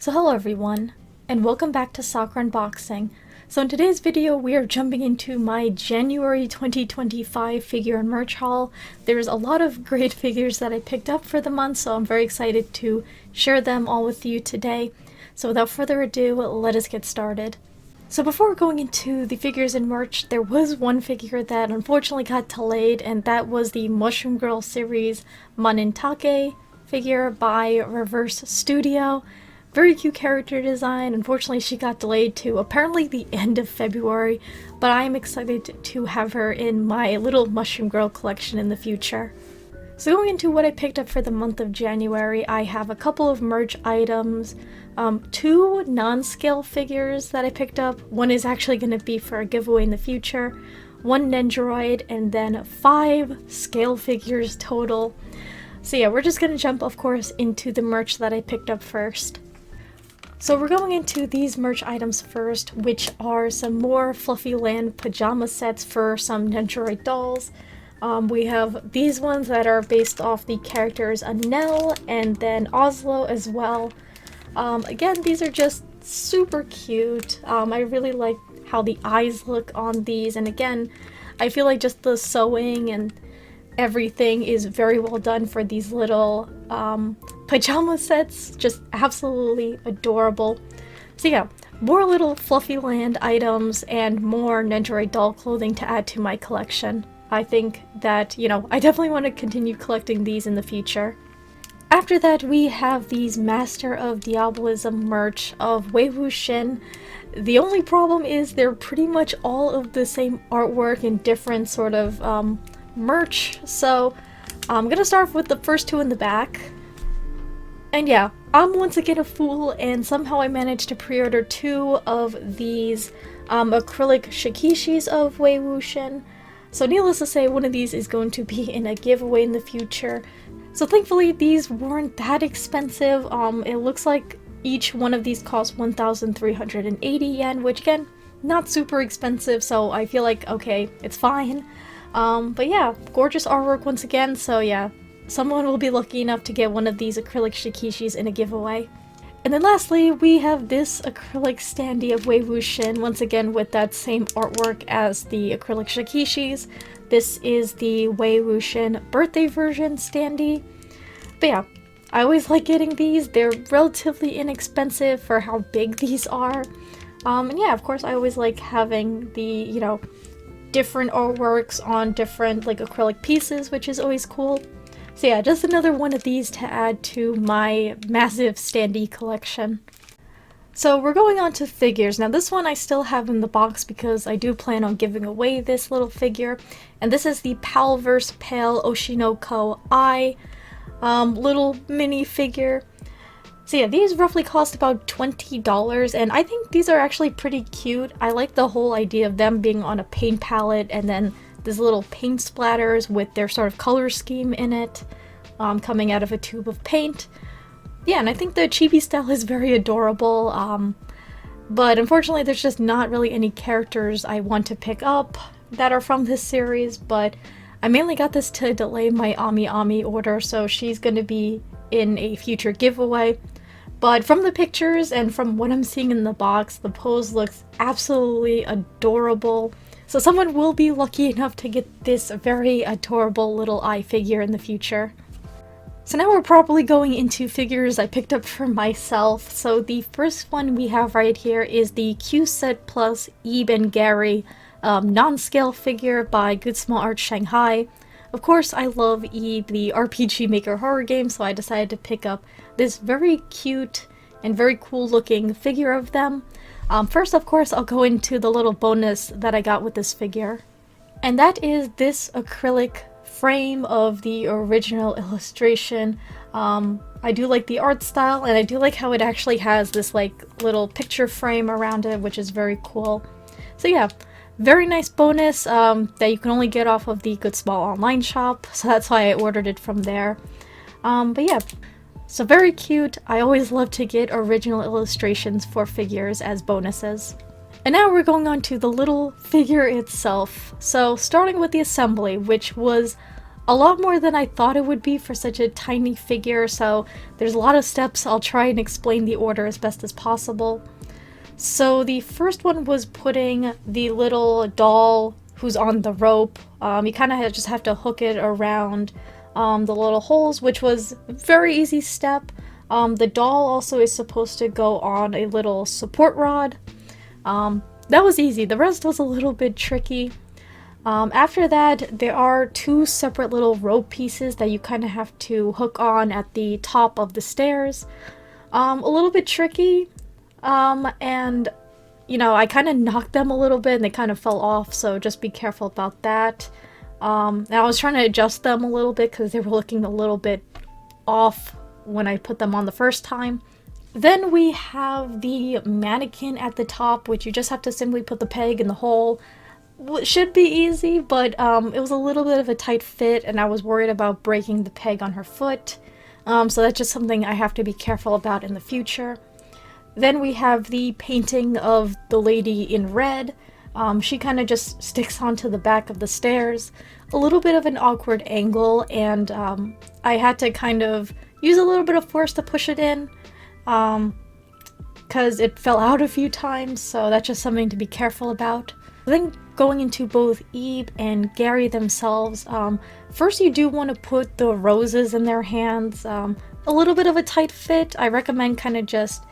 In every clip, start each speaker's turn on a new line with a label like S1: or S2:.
S1: So hello everyone, and welcome back to Soccer Unboxing. So in today's video we are jumping into my January 2025 figure and merch haul. There's a lot of great figures that I picked up for the month, so I'm very excited to share them all with you today. So without further ado, let us get started. So before going into the figures and merch, there was one figure that unfortunately got delayed, and that was the Mushroom Girl series Manintake figure by Reverse Studio. Very cute character design. Unfortunately, she got delayed to apparently the end of February, but I am excited to have her in my little Mushroom Girl collection in the future. So going into what I picked up for the month of January, I have a couple of merch items, two non-scale figures that I picked up. One is actually going to be for a giveaway in the future, one Nendoroid, and then 5 scale figures total. So yeah, we're just going to jump, of course, into the merch that I picked up first. So we're going into these merch items first, which are some more Fluffy Land pajama sets for some Nendoroid dolls. We have these ones that are based off the characters Anel and then Oslo as well. Again, these are just super cute. I really like how the eyes look on these, and again, I feel like just the sewing and everything is very well done for these little pajama sets. Just absolutely adorable. So yeah, more little Fluffy Land items and more Nendoroid doll clothing to add to my collection. I think that, I definitely want to continue collecting these in the future. After that, we have these Master of Diabolism merch of Wei Wuxian. The only problem is they're pretty much all of the same artwork and different sort of merch, so I'm gonna start with the first two in the back. And yeah, I'm once again a fool, and somehow I managed to pre-order 2 of these acrylic shikishis of Wei Wuxian. So needless to say, one of these is going to be in a giveaway in the future. So thankfully these weren't that expensive. It looks like each one of these cost 1,380 yen, which again, not super expensive, so I feel like, okay, it's fine. But yeah, gorgeous artwork once again, so yeah, someone will be lucky enough to get one of these acrylic shikishis in a giveaway. And then lastly, we have this acrylic standee of Wei Wuxian, once again with that same artwork as the acrylic shikishis. This is the Wei Wuxian birthday version standee. But yeah, I always like getting these. They're relatively inexpensive for how big these are. And yeah, of course, I always like having the, different artworks on different acrylic pieces, which is always cool. So yeah, just another one of these to add to my massive standee collection. So we're going on to figures. Now this one I still have in the box because I do plan on giving away this little figure. And this is the Palverse Pale Oshinoko Eye little mini figure. So yeah, these roughly cost about $20, and I think these are actually pretty cute. I like the whole idea of them being on a paint palette and then these little paint splatters with their sort of color scheme in it, coming out of a tube of paint. Yeah, and I think the chibi style is very adorable, but unfortunately there's just not really any characters I want to pick up that are from this series, but I mainly got this to delay my Ami Ami order, so she's going to be in a future giveaway. But from the pictures and from what I'm seeing in the box, the pose looks absolutely adorable. So someone will be lucky enough to get this very adorable little eye figure in the future. So now we're probably going into figures I picked up for myself. So the first one we have right here is the Q-Set Plus Ebe and Gary non-scale figure by Good Small Art Shanghai. Of course, I love Ebe, the RPG Maker horror game, so I decided to pick up this very cute and very cool looking figure of them. First, of course, I'll go into the little bonus that I got with this figure. And that is this acrylic frame of the original illustration. I do like the art style, and I do like how it actually has this little picture frame around it, which is very cool. So yeah, very nice bonus that you can only get off of the Good Small online shop, so that's why I ordered it from there. But yeah, so very cute. I always love to get original illustrations for figures as bonuses. And now we're going on to the little figure itself. So starting with the assembly, which was a lot more than I thought it would be for such a tiny figure, so there's a lot of steps. I'll try and explain the order as best as possible. So the first one was putting the little doll who's on the rope. You kind of just have to hook it around the little holes, which was a very easy step. The doll also is supposed to go on a little support rod. That was easy. The rest was a little bit tricky. After that, there are two separate little rope pieces that you kind of have to hook on at the top of the stairs. A little bit tricky, and you know, I kind of knocked them a little bit and they kind of fell off, so just be careful about that. And I was trying to adjust them a little bit because they were looking a little bit off when I put them on the first time. Then we have the mannequin at the top, which you just have to simply put the peg in the hole. It should be easy, but it was a little bit of a tight fit and I was worried about breaking the peg on her foot. So that's just something I have to be careful about in the future. Then we have the painting of the lady in red. She kind of just sticks onto the back of the stairs. A little bit of an awkward angle, and I had to kind of use a little bit of force to push it in because it fell out a few times, so that's just something to be careful about. Then going into both Eve and Gary themselves, first you do want to put the roses in their hands. A little bit of a tight fit. I recommend kind of just,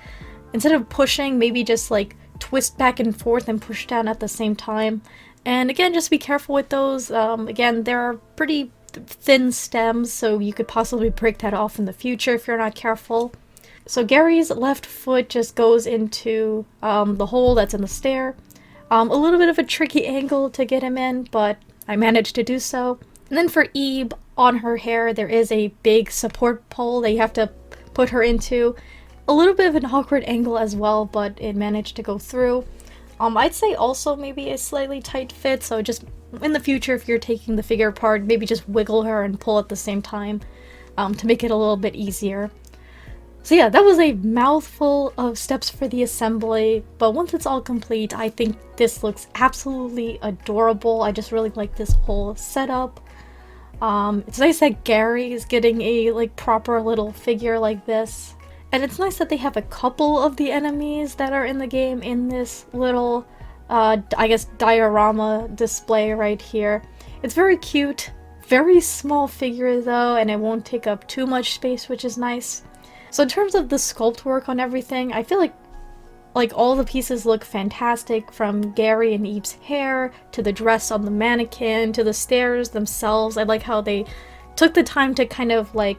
S1: instead of pushing, maybe just like twist back and forth and push down at the same time. And again, just be careful with those. Again, there are pretty thin stems, so you could possibly break that off in the future if you're not careful. So Gary's left foot just goes into the hole that's in the stair. A little bit of a tricky angle to get him in, but I managed to do so. And then for Eve, on her hair, there is a big support pole that you have to put her into. A little bit of an awkward angle as well, but it managed to go through. I'd say also maybe a slightly tight fit, so just in the future if you're taking the figure apart, maybe just wiggle her and pull at the same time to make it a little bit easier. So yeah, that was a mouthful of steps for the assembly, but once it's all complete, I think this looks absolutely adorable. I just really like this whole setup. It's nice that Gary is getting a like proper little figure like this. And it's nice that they have a couple of the enemies that are in the game in this little, I guess, diorama display right here. It's very cute, very small figure though, and it won't take up too much space, which is nice. So in terms of the sculpt work on everything, I feel like all the pieces look fantastic, from Gary and Eve's hair, to the dress on the mannequin, to the stairs themselves. I like how they took the time to kind of like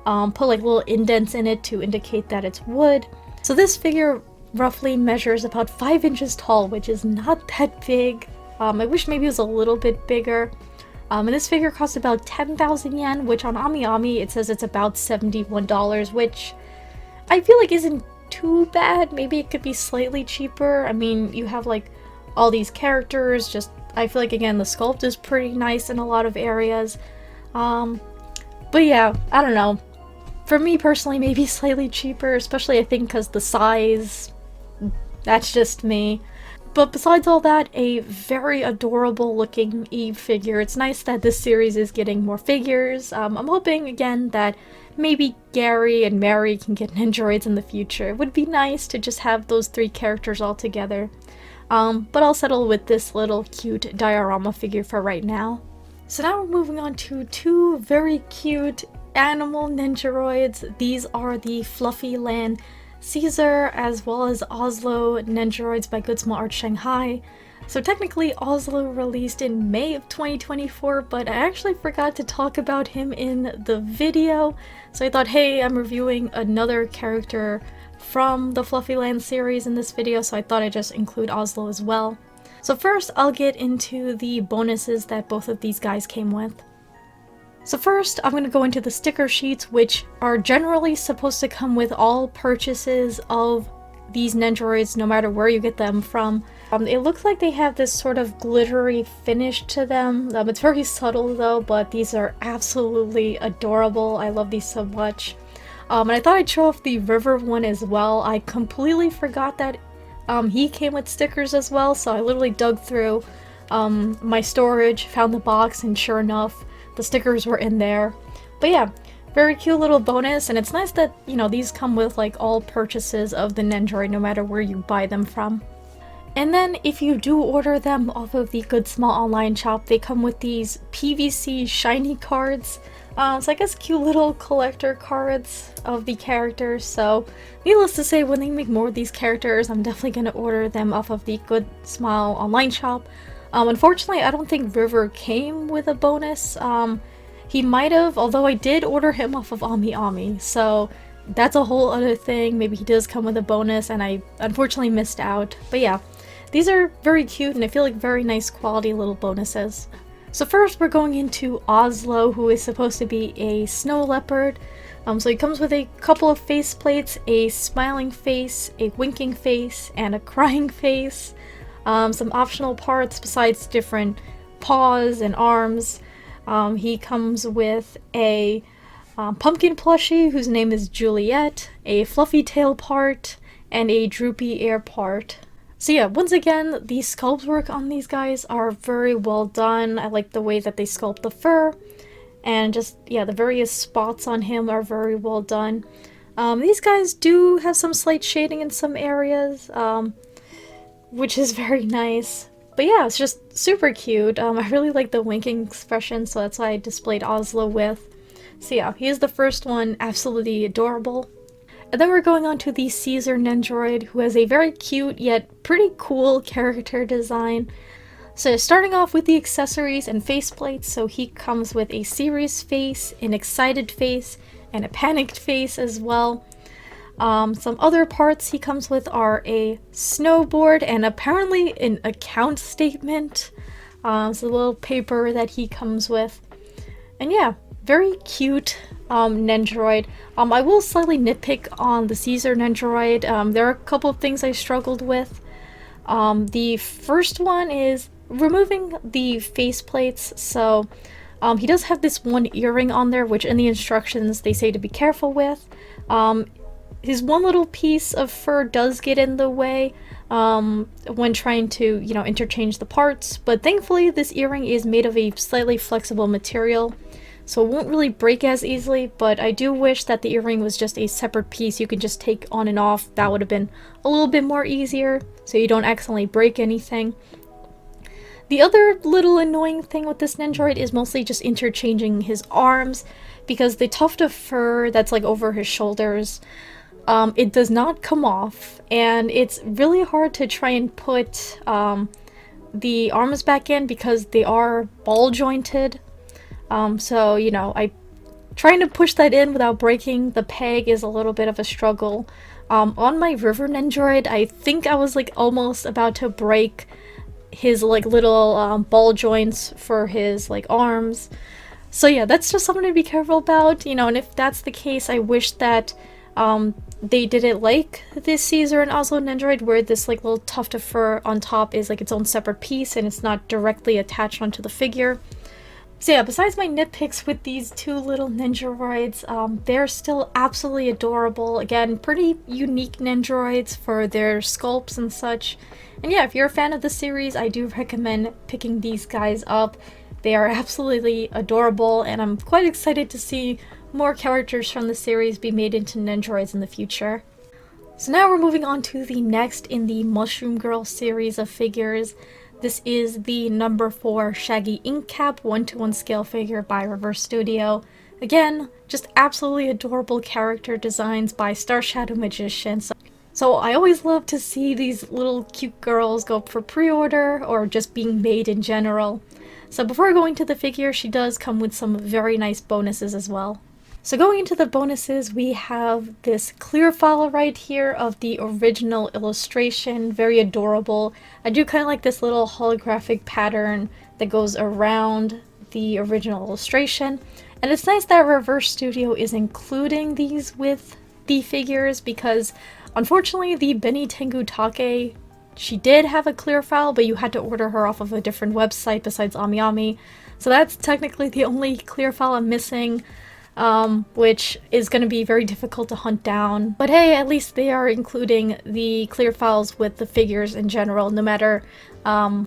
S1: put like little indents in it to indicate that it's wood. So this figure roughly measures about 5 inches tall, which is not that big. I wish maybe it was a little bit bigger. And this figure costs about 10,000 yen, which on AmiAmi it says it's about $71, which I feel like isn't too bad. Maybe it could be slightly cheaper. I mean, you have like all these characters, just I feel like again the sculpt is pretty nice in a lot of areas. But yeah, I don't know. For me personally, maybe slightly cheaper, especially I think because the size, that's just me. But besides all that, a very adorable looking Eve figure. It's nice that this series is getting more figures. I'm hoping again that maybe Gary and Mary can get Nendoroids in the future. It would be nice to just have those three characters all together. But I'll settle with this little cute diorama figure for right now. So now we're moving on to two very cute animal Nendoroids. These are the Fluffy Land Caesar as well as Oslo Nendoroids by Good Small Art Shanghai. So technically Oslo released in May of 2024, but I actually forgot to talk about him in the video. So I thought, hey, I'm reviewing another character from the Fluffy Land series in this video, so I thought I'd just include Oslo as well. So first, I'll get into the bonuses that both of these guys came with. So first, I'm going to go into the sticker sheets, which are generally supposed to come with all purchases of these Nendoroids, no matter where you get them from. It looks like they have this sort of glittery finish to them. It's very subtle though, but these are absolutely adorable. I love these so much. And I thought I'd show off the River one as well. I completely forgot that he came with stickers as well, so I literally dug through my storage, found the box, and sure enough, the stickers were in there. But yeah, very cute little bonus, and it's nice that, you know, these come with like all purchases of the Nendoroid no matter where you buy them from. And then if you do order them off of the Good Small online shop, they come with these PVC shiny cards. So I guess cute little collector cards of the characters. So needless to say, when they make more of these characters, I'm definitely going to order them off of the Good Smile online shop. Unfortunately, I don't think River came with a bonus. He might have, although I did order him off of AmiAmi. So that's a whole other thing. Maybe he does come with a bonus and I unfortunately missed out. But yeah, these are very cute and I feel like very nice quality little bonuses. So first we're going into Oslo, who is supposed to be a snow leopard. So he comes with a couple of face plates, a smiling face, a winking face, and a crying face. Some optional parts besides different paws and arms. He comes with a pumpkin plushie whose name is Juliet, a fluffy tail part, and a droopy ear part. So yeah, once again, the sculpt work on these guys are very well done. I like the way that they sculpt the fur, and just, yeah, the various spots on him are very well done. These guys do have some slight shading in some areas, which is very nice. But yeah, it's just super cute. I really like the winking expression, so that's why I displayed Oslo with. So yeah, he is the first one, absolutely adorable. And then we're going on to the Caesar Nendoroid, who has a very cute yet pretty cool character design. So starting off with the accessories and faceplates, so he comes with a serious face, an excited face, and a panicked face as well. Some other parts he comes with are a snowboard and apparently an account statement. It's a little paper that he comes with. And yeah, very cute Nendoroid. I will slightly nitpick on the Caesar Nendoroid. There are a couple of things I struggled with. The first one is removing the faceplates. So he does have this one earring on there, which in the instructions they say to be careful with. His one little piece of fur does get in the way when trying to, you know, interchange the parts, but thankfully this earring is made of a slightly flexible material, so it won't really break as easily, but I do wish that the earring was just a separate piece you can just take on and off. That would have been a little bit more easier, so you don't accidentally break anything. The other little annoying thing with this Nendoroid is mostly just interchanging his arms, because the tuft of fur that's like over his shoulders, it does not come off, and it's really hard to try and put the arms back in because they are ball jointed. So, you know, trying to push that in without breaking the peg is a little bit of a struggle. On my River Nendoroid, I think I was like almost about to break his like little ball joints for his like arms. So yeah, that's just something to be careful about, you know, and if that's the case, I wish that they did it like this Caesar and Oslo Nendoroid, where this like little tuft of fur on top is like its own separate piece and it's not directly attached onto the figure. So yeah, besides my nitpicks with these two little Nendoroids, they're still absolutely adorable. Again, pretty unique Nendoroids for their sculpts and such. And yeah, if you're a fan of the series, I do recommend picking these guys up. They are absolutely adorable, and I'm quite excited to see more characters from the series be made into Nendoroids in the future. So now we're moving on to the next in the Mushroom Girl series of figures. This is the number 4 Shaggy Ink Cap 1:1 scale figure by Reverse Studio. Again, just absolutely adorable character designs by Star Shadow Magician. So I always love to see these little cute girls go up for pre-order or just being made in general. So before going to the figure, she does come with some very nice bonuses as well. So going into the bonuses, we have this clear file right here of the original illustration, very adorable. I do kind of like this little holographic pattern that goes around the original illustration. And it's nice that Reverse Studio is including these with the figures, because unfortunately the Beni Tengu Take, she did have a clear file, but you had to order her off of a different website besides AmiAmi. So that's technically the only clear file I'm missing. Which is going to be very difficult to hunt down. But hey, at least they are including the clear files with the figures in general, no matter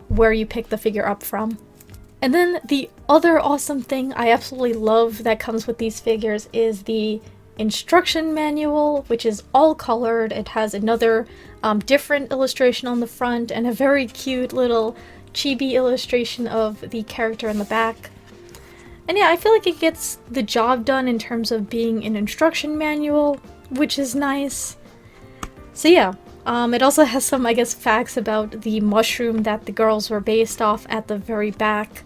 S1: where you pick the figure up from. And then the other awesome thing I absolutely love that comes with these figures is the instruction manual, which is all colored. It has another different illustration on the front and a very cute little chibi illustration of the character in the back. And yeah, I feel like it gets the job done in terms of being an instruction manual, which is nice. So yeah, it also has some, I guess, facts about the mushroom that the girls were based off at the very back.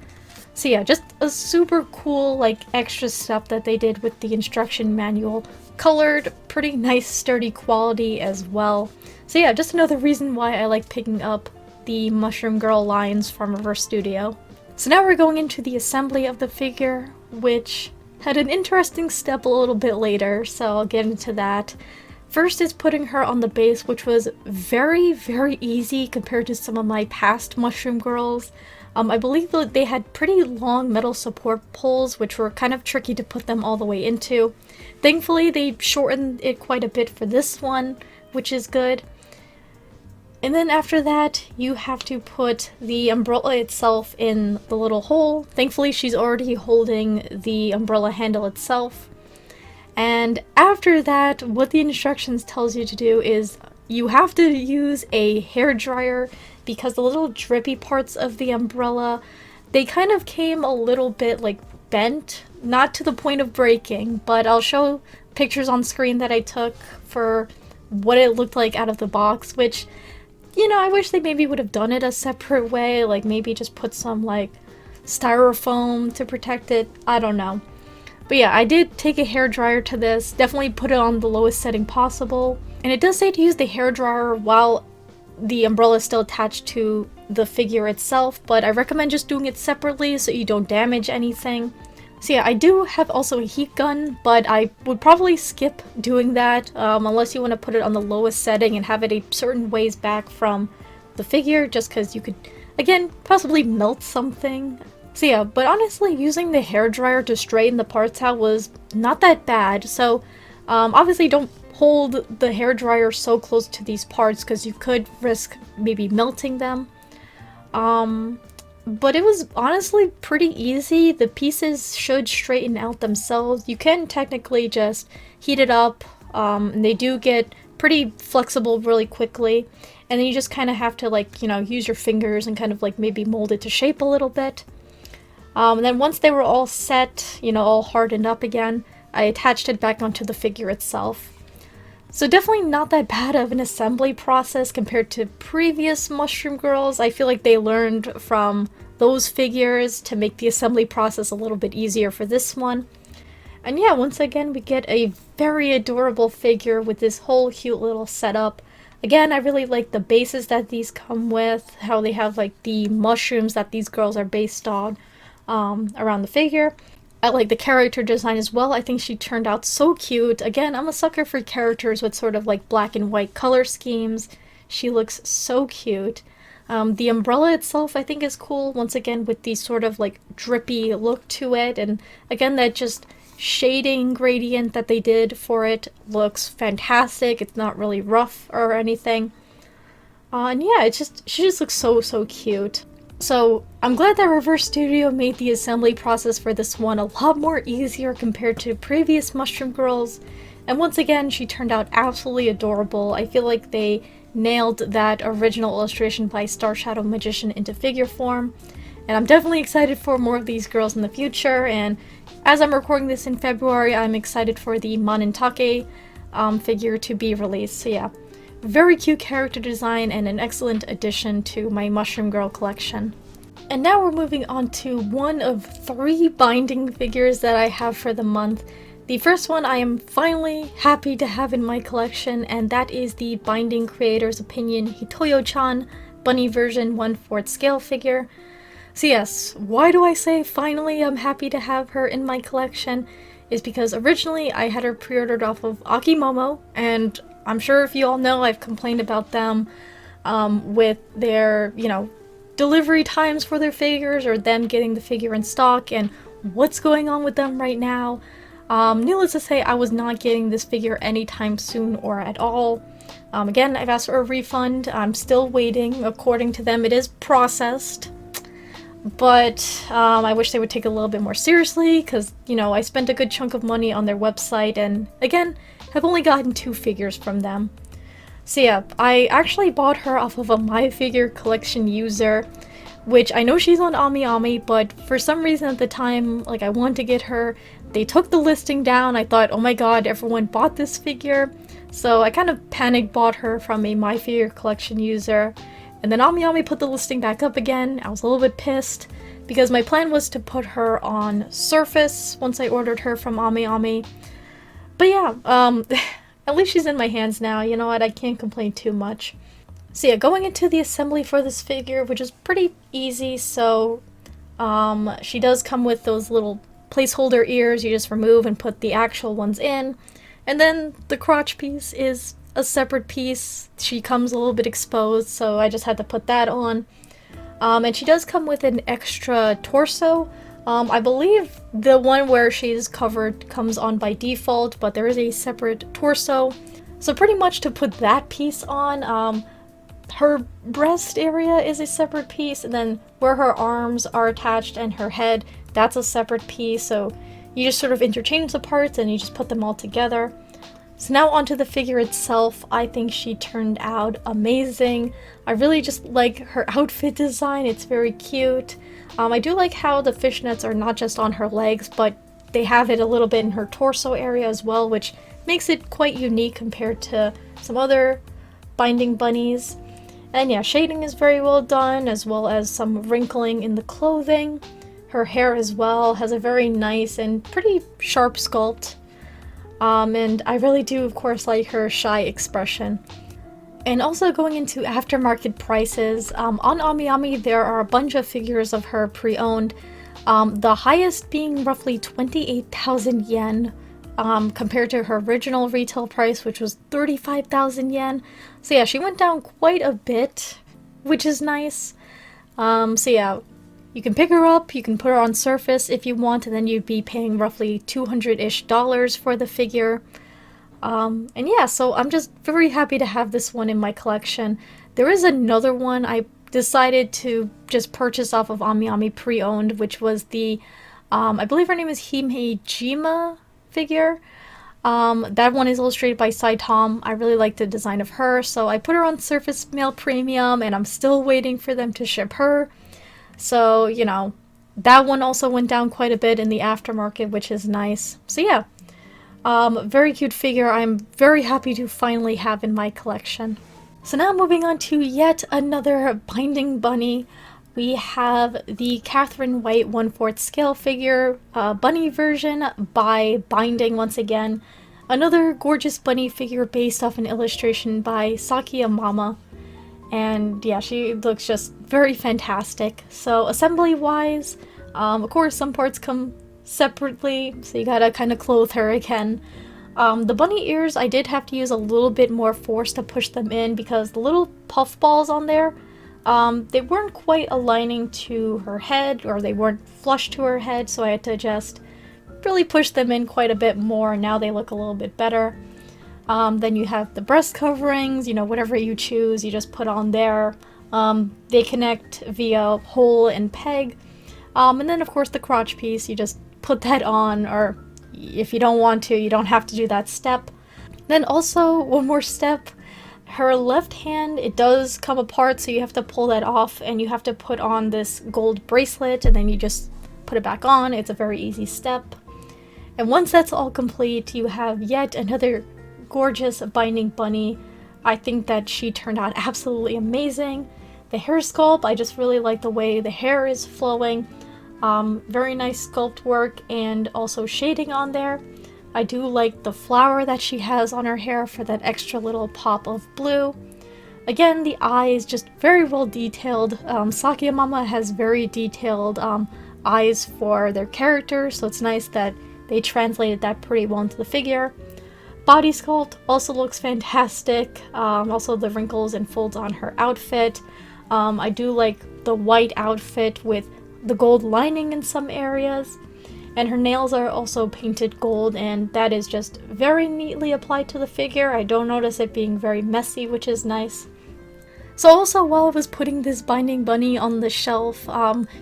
S1: So yeah, just a super cool, like, extra step that they did with the instruction manual. Colored, pretty nice, sturdy quality as well. So yeah, just another reason why I like picking up the Mushroom Girl lines from Reverse Studio. So now we're going into the assembly of the figure, which had an interesting step a little bit later, so I'll get into that. First is putting her on the base, which was very, very easy compared to some of my past Mushroom Girls. I believe that they had pretty long metal support poles, which were kind of tricky to put them all the way into. Thankfully, they shortened it quite a bit for this one, which is good. And then after that, you have to put the umbrella itself in the little hole. Thankfully, she's already holding the umbrella handle itself. And after that, what the instructions tells you to do is you have to use a hairdryer because the little drippy parts of the umbrella, they kind of came a little bit like bent, not to the point of breaking, but I'll show pictures on screen that I took for what it looked like out of the box, which, you know, I wish they maybe would have done it a separate way, like maybe just put some like styrofoam to protect it, I don't know. But yeah, I did take a hairdryer to this, definitely put it on the lowest setting possible. And it does say to use the hairdryer while the umbrella is still attached to the figure itself, but I recommend just doing it separately so you don't damage anything. So yeah, I do have also a heat gun, but I would probably skip doing that unless you want to put it on the lowest setting and have it a certain ways back from the figure, just because you could, again, possibly melt something. So yeah, but honestly, using the hairdryer to straighten the parts out was not that bad. So obviously don't hold the hairdryer so close to these parts because you could risk maybe melting them. But it was honestly pretty easy. The pieces should straighten out themselves. You can technically just heat it up, and they do get pretty flexible really quickly. And then you just kind of have to, like, you know, use your fingers and kind of like maybe mold it to shape a little bit. And then once they were all set, you know, all hardened up again, I attached it back onto the figure itself. So definitely not that bad of an assembly process compared to previous Mushroom Girls. I feel like they learned from those figures to make the assembly process a little bit easier for this one. And yeah, once again, we get a very adorable figure with this whole cute little setup. Again, I really like the bases that these come with, how they have like the mushrooms that these girls are based on around the figure. I like the character design as well. I think she turned out so cute. Again, I'm a sucker for characters with sort of like black and white color schemes. She looks so cute. The umbrella itself I think is cool, once again with the sort of like drippy look to it, and again that just shading gradient that they did for it looks fantastic. It's not really rough or anything. And yeah, she just looks so cute. So I'm glad that Reverse Studio made the assembly process for this one a lot more easier compared to previous Mushroom Girls. And once again, she turned out absolutely adorable. I feel like they nailed that original illustration by Star Shadow Magician into figure form. And I'm definitely excited for more of these girls in the future. And as I'm recording this in February, I'm excited for the Manentake figure to be released. So yeah. Very cute character design and an excellent addition to my Mushroom Girl collection. And now we're moving on to one of 3 binding figures that I have for the month. The first one I am finally happy to have in my collection, and that is the Binding Creator's Opinion Hitoyo-chan Bunny version 1/4 scale figure. So yes, why do I say finally I'm happy to have her in my collection? Is because originally I had her pre-ordered off of Akimomo, and I'm sure if you all know, I've complained about them with their, you know, delivery times for their figures or them getting the figure in stock and what's going on with them right now. Needless to say, I was not getting this figure anytime soon or at all. Again, I've asked for a refund. I'm still waiting. According to them, it is processed. but I wish they would take it a little bit more seriously because, you know, I spent a good chunk of money on their website and, again, have only gotten 2 figures from them. So yeah, I actually bought her off of a MyFigureCollection user, which I know she's on AmiAmi, but for some reason at the time, like, I wanted to get her. They took the listing down. I thought, oh my god, everyone bought this figure. So I kind of panic bought her from a MyFigureCollection user. And then AmiAmi put the listing back up again. I was a little bit pissed because my plan was to put her on Surface once I ordered her from AmiAmi. But yeah, at least she's in my hands now. You know what? I can't complain too much. So yeah, going into the assembly for this figure, which is pretty easy. So she does come with those little placeholder ears. You just remove and put the actual ones in. And then the crotch piece is a separate piece. She comes a little bit exposed, so I just had to put that on. And she does come with an extra torso. I believe the one where she's covered comes on by default, but there is a separate torso. So pretty much to put that piece on, her breast area is a separate piece, and then where her arms are attached and her head, that's a separate piece. So you just sort of interchange the parts and you just put them all together. So now onto the figure itself. I think she turned out amazing. I really just like her outfit design. It's very cute. I do like how the fishnets are not just on her legs, but they have it a little bit in her torso area as well, which makes it quite unique compared to some other binding bunnies. And yeah, shading is very well done, as well as some wrinkling in the clothing. Her hair as well has a very nice and pretty sharp sculpt. And I really do, of course, like her shy expression. And also going into aftermarket prices, on AmiAmi there are a bunch of figures of her pre-owned, the highest being roughly 28,000 yen, compared to her original retail price, which was 35,000 yen. So yeah, she went down quite a bit, which is nice. So yeah, you can pick her up, you can put her on Surface if you want, and then you'd be paying roughly $200-ish for the figure. And yeah, so I'm just very happy to have this one in my collection. There is another one I decided to just purchase off of AmiAmi pre-owned, which was the, I believe her name is Himejima figure. That one is illustrated by Tom. I really like the design of her, so I put her on Surface Mail Premium, and I'm still waiting for them to ship her. So, you know, that one also went down quite a bit in the aftermarket, which is nice. So yeah, very cute figure. I'm very happy to finally have in my collection. So now moving on to yet another binding bunny. We have the Catherine White 1/4 scale figure, bunny version by Binding once again. Another gorgeous bunny figure based off an illustration by Sakiyamama. And yeah, she looks just very fantastic. So assembly wise, of course some parts come separately, so you gotta kind of clothe her again. The bunny ears, I did have to use a little bit more force to push them in because the little puff balls on there, they weren't quite aligning to her head, or they weren't flush to her head, so I had to just really push them in quite a bit more, and now they look a little bit better. Then you have the breast coverings, you know, whatever you choose, you just put on there. They connect via hole and peg. And then of course the crotch piece, you just put that on, or if you don't want to, you don't have to do that step. Then also, one more step, her left hand, it does come apart, so you have to pull that off, and you have to put on this gold bracelet, and then you just put it back on. It's a very easy step. And once that's all complete, you have yet another gorgeous binding bunny. I think that she turned out absolutely amazing. The hair sculpt, I just really like the way the hair is flowing. Very nice sculpt work and also shading on there. I do like the flower that she has on her hair for that extra little pop of blue. Again, the eyes just very well detailed. Sakiyamama has very detailed eyes for their characters, so it's nice that they translated that pretty well into the figure. Body sculpt also looks fantastic. Also the wrinkles and folds on her outfit. I do like the white outfit with the gold lining in some areas. And her nails are also painted gold, and that is just very neatly applied to the figure. I don't notice it being very messy, which is nice. So also while I was putting this binding bunny on the shelf,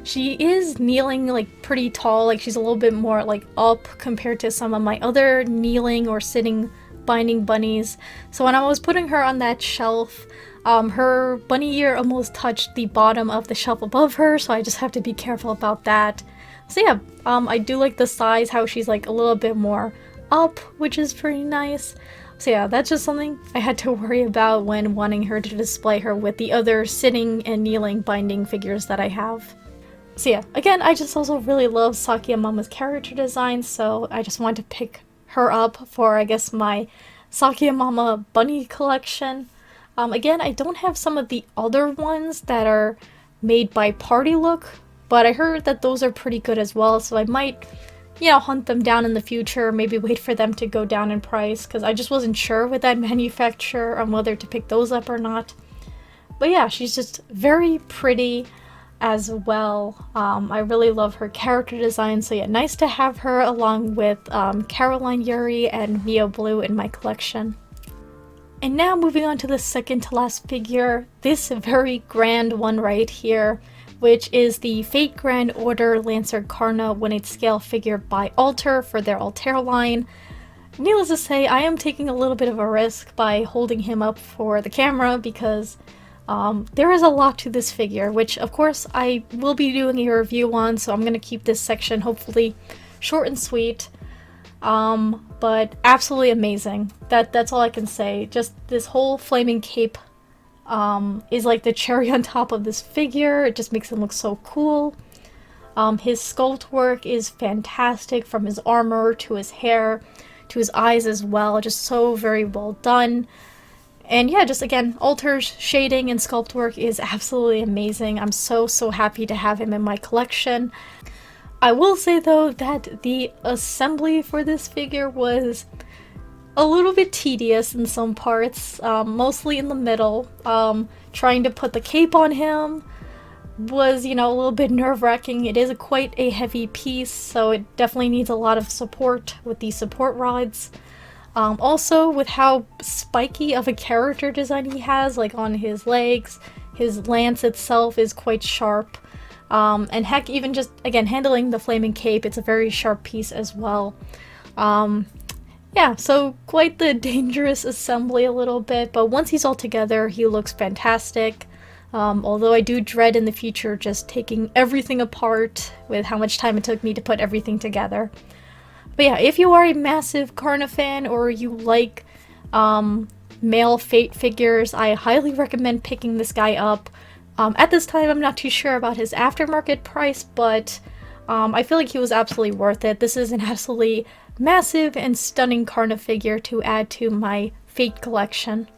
S1: she is kneeling like pretty tall, like she's a little bit more like up compared to some of my other kneeling or sitting binding bunnies. So when I was putting her on that shelf, her bunny ear almost touched the bottom of the shelf above her, so I just have to be careful about that. So yeah, I do like the size, how she's like a little bit more up, which is pretty nice. So yeah, that's just something I had to worry about when wanting her to display her with the other sitting and kneeling binding figures that I have. So yeah, again, I just also really love Sakiyamama's character design, so I just wanted to pick her up for, I guess, my Sakiyamama bunny collection. Again, I don't have some of the other ones that are made by Party Look, but I heard that those are pretty good as well, so I might, you know, hunt them down in the future, maybe wait for them to go down in price, because I just wasn't sure with that manufacturer on whether to pick those up or not. But yeah, she's just very pretty as well. I really love her character design, so yeah, nice to have her along with Caroline Yuri and Mia Blue in my collection. And now moving on to the second to last figure, this very grand one right here, which is the Fate Grand Order Lancer Karna 1/8 scale figure by Alter for their Altair line. Needless to say, I am taking a little bit of a risk by holding him up for the camera because there is a lot to this figure, which of course I will be doing a review on, so I'm going to keep this section hopefully short and sweet. But absolutely amazing. That's all I can say. Just this whole flaming cape is like the cherry on top of this figure. It just makes him look so cool. His sculpt work is fantastic, from his armor to his hair to his eyes as well. Just so very well done. And yeah, just again, Alter's shading and sculpt work is absolutely amazing. I'm so happy to have him in my collection. I will say though that the assembly for this figure was a little bit tedious in some parts, mostly in the middle. Trying to put the cape on him was, you know, a little bit nerve-wracking. It is quite a heavy piece, so it definitely needs a lot of support with these support rods. Also, with how spiky of a character design he has, like on his legs, his lance itself is quite sharp. And heck, even just, again, handling the flaming cape, it's a very sharp piece as well. Yeah, so quite the dangerous assembly a little bit, but once he's all together, he looks fantastic. Although I do dread in the future just taking everything apart with how much time it took me to put everything together. But yeah, if you are a massive Karna fan or you like male Fate figures, I highly recommend picking this guy up. At this time, I'm not too sure about his aftermarket price, but I feel like he was absolutely worth it. This is an absolutely massive and stunning Karna figure to add to my Fate collection.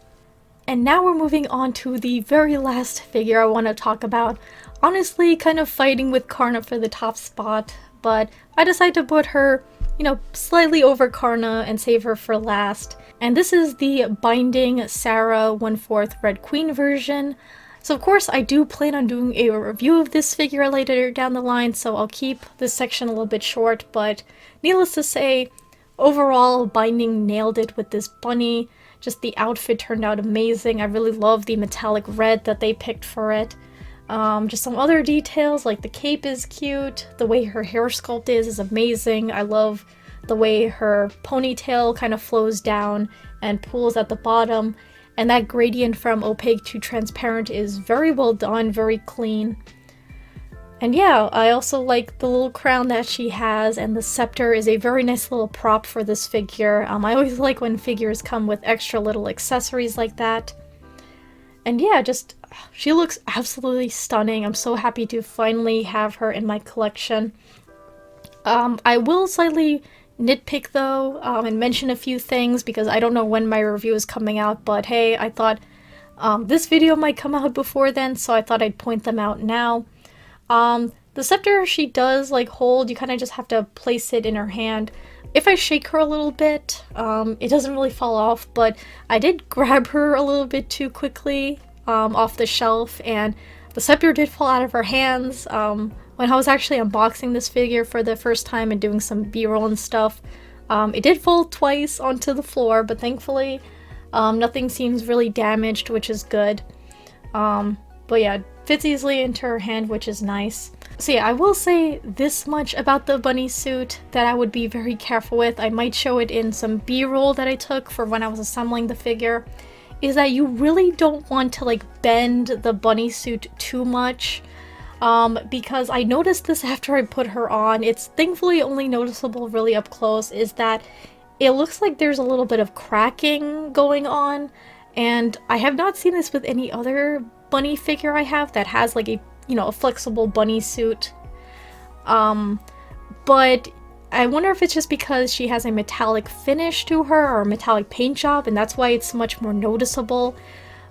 S1: And now we're moving on to the very last figure I want to talk about. Honestly, kind of fighting with Karna for the top spot, but I decided to put her, you know, slightly over Karna and save her for last. And this is the Binding Sarah 1/4 Red Queen version. So of course I do plan on doing a review of this figure later down the line, so I'll keep this section a little bit short, but needless to say, overall Binding nailed it with this bunny. Just the outfit turned out amazing. I really love the metallic red that they picked for it. Just some other details, like the cape is cute, the way her hair sculpt is amazing. I love the way her ponytail kind of flows down and pools at the bottom. And that gradient from opaque to transparent is very well done, very clean. And yeah, I also like the little crown that she has, and the scepter is a very nice little prop for this figure. I always like when figures come with extra little accessories like that. And yeah, just, she looks absolutely stunning. I'm so happy to finally have her in my collection. I will slightly nitpick though, and mention a few things because I don't know when my review is coming out, but hey, I thought this video might come out before then, so I thought I'd point them out now. The scepter she does like hold, you kind of just have to place it in her hand. If I shake her a little bit, it doesn't really fall off, but I did grab her a little bit too quickly off the shelf, and the scepter did fall out of her hands. When I was actually unboxing this figure for the first time and doing some b-roll and stuff, it did fall twice onto the floor, but thankfully nothing seems really damaged, which is good. But yeah, fits easily into her hand, which is nice. So yeah, I will say this much about the bunny suit that I would be very careful with. I might show it in some B-roll that I took for when I was assembling the figure, is that you really don't want to like bend the bunny suit too much. Because I noticed this after I put her on. It's thankfully only noticeable really up close, is that it looks like there's a little bit of cracking going on, and I have not seen this with any other bunny figure I have that has like a, you know, a flexible bunny suit. But I wonder if it's just because she has a metallic finish to her or a metallic paint job, and that's why it's much more noticeable.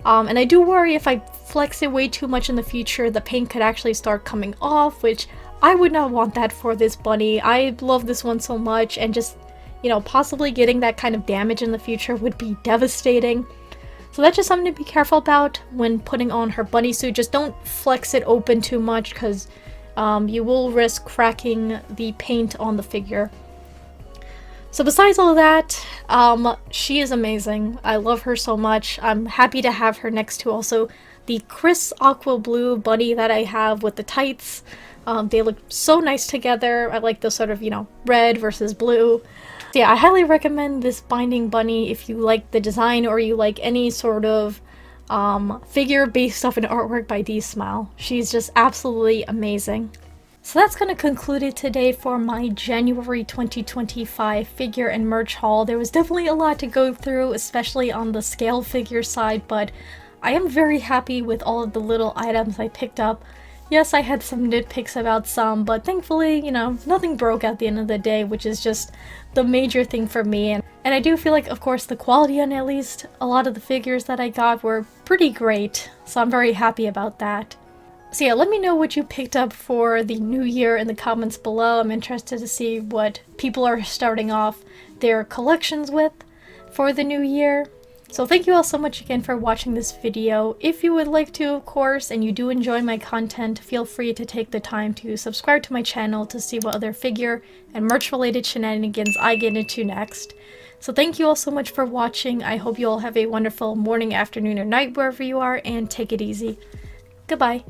S1: And I do worry if I flex it way too much in the future, the paint could actually start coming off, which I would not want that for this bunny. I love this one so much, and just, you know, possibly getting that kind of damage in the future would be devastating. So that's just something to be careful about when putting on her bunny suit. Just don't flex it open too much, because you will risk cracking the paint on the figure. So besides all of that, she is amazing. I love her so much. I'm happy to have her next to also the Chris Aqua Blue bunny that I have with the tights. They look so nice together. I like the sort of, you know, red versus blue. So yeah, I highly recommend this binding bunny if you like the design or you like any sort of figure based off an artwork by Dee Smile. She's just absolutely amazing. So that's going to conclude it today for my January 2025 figure and merch haul. There was definitely a lot to go through, especially on the scale figure side, but I am very happy with all of the little items I picked up. Yes, I had some nitpicks about some, but thankfully, you know, nothing broke at the end of the day, which is just the major thing for me. And I do feel like, of course, the quality on at least a lot of the figures that I got were pretty great, so I'm very happy about that. So yeah, let me know what you picked up for the new year in the comments below. I'm interested to see what people are starting off their collections with for the new year. So thank you all so much again for watching this video. If you would like to, of course, and you do enjoy my content, feel free to take the time to subscribe to my channel to see what other figure and merch related shenanigans I get into next. So thank you all so much for watching. I hope you all have a wonderful morning, afternoon, or night wherever you are, and take it easy. Goodbye.